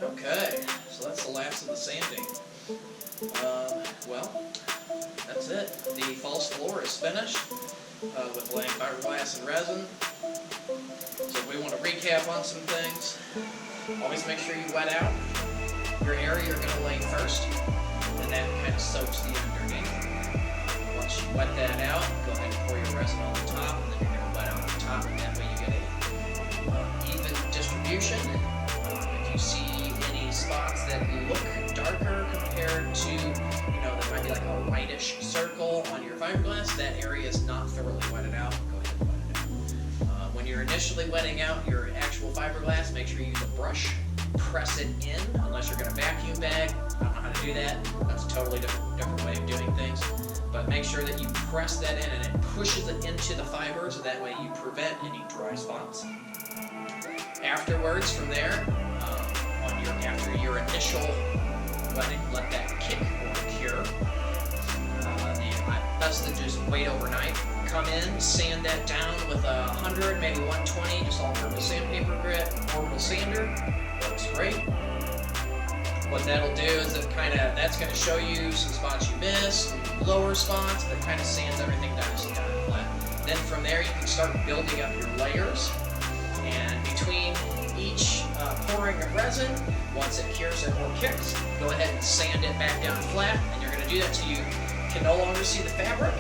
Okay, so that's the last of the sanding. Well, that's it. The false floor is finished with laying fiberglass and resin. So we want to recap on some things. Always make sure you wet out your area you're going to lay first, and that kind of soaks the underneath. Once you wet that out, go ahead and pour your resin on the top, and then you're going to wet out the top, and that way you get a even distribution. If you see any spots that look darker compared to, there might be like a whitish circle on your fiberglass, that area is not thoroughly wetted out. Go ahead and wet it out. When you're initially wetting out your actual fiberglass, make sure you use a brush. Press it in, unless you're going to vacuum bag. I don't know how to do that. That's a totally different way of doing things. But make sure that you press that in and it pushes it into the fiber, so that way you prevent any dry spots. Afterwards, from there, after your initial wetting, let that kick or cure. Best to just wait overnight. Come in, sand that down with 100, maybe 120, just all-purpose sandpaper grit, portable sander. Works great. What that'll do is that's going to show you some spots you missed, some lower spots, but kind of sands everything down so you got it flat. Then from there you can start building up your layers, and between each pouring of resin, once it cures it or kicks, go ahead and sand it back down flat, and you're going to do that till you can no longer see the fabric,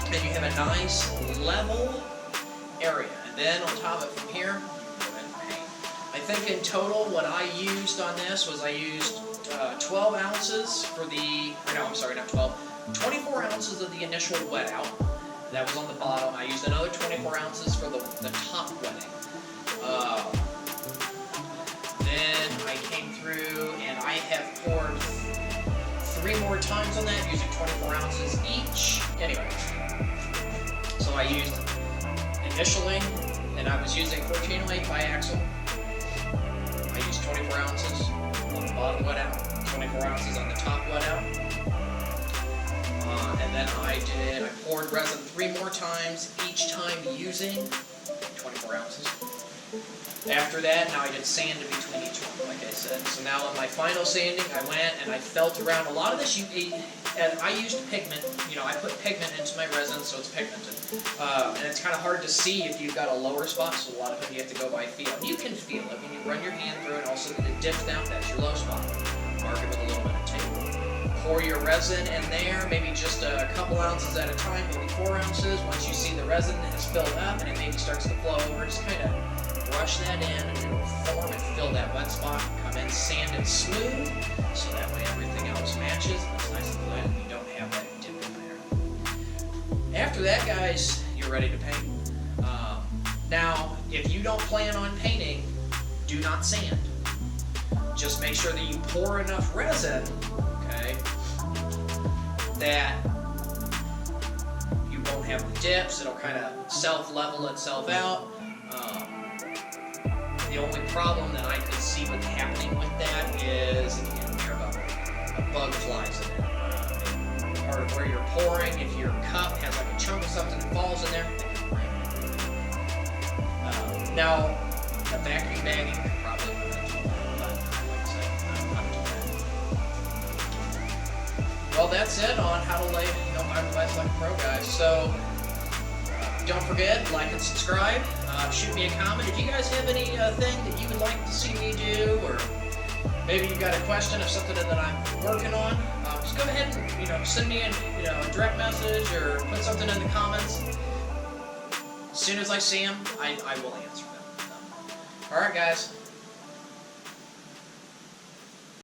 and you have a nice level area. And then on top of it from here, go ahead and paint. I think in total what I used on this was I used 12 ounces for not 12, 24 ounces of the initial wet out. That was on the bottom. I used another 24 ounces for the top wetting. Then I came through and I have poured 3 more times on that using 24 ounces each. Anyway, so I used initially, and I was using 1408 biaxial. I used 24 ounces on the bottom wet out, 24 ounces on the top wet out. And then I poured resin 3 more times, each time using 24 ounces. After that, now I did sand in between each one, like I said. So now in my final sanding, I went and I felt around. A lot of this, and I used pigment. I put pigment into my resin, so it's pigmented. And it's kind of hard to see if you've got a lower spot, so a lot of it you have to go by feel. You can feel it when you run your hand through it. Also, it dips down, that's your low spot. Mark it with a little bit of tape. Pour your resin in there, maybe just a couple ounces at a time, maybe 4 ounces. Once you see the resin has filled up and it maybe starts to flow over, just kind of brush that in, and it'll form and fill that wet spot. Come in, sand it smooth, so that way everything else matches. It's nice and flat, and you don't have that dip in there. After that, guys, you're ready to paint. Now, if you don't plan on painting, do not sand. Just make sure that you pour enough resin, okay, that you won't have the dips. It'll kind of self-level itself out. The only problem that I could see with happening with that is if you hear about a bug flies in it. Part of where you're pouring, if your cup has like a chunk of something that falls in there, it can break. Now, a vacuum bagging could probably prevent you, but like I said, I'm not doing that. Well, that's it on how to lay fiberglass like a pro, guys. So don't forget, like and subscribe. Shoot me a comment if you guys have anything that you would like to see me do, or maybe you've got a question of something that I'm working on. Just go ahead and send me a direct message or put something in the comments. As soon as I see them, I will answer them. All right, guys.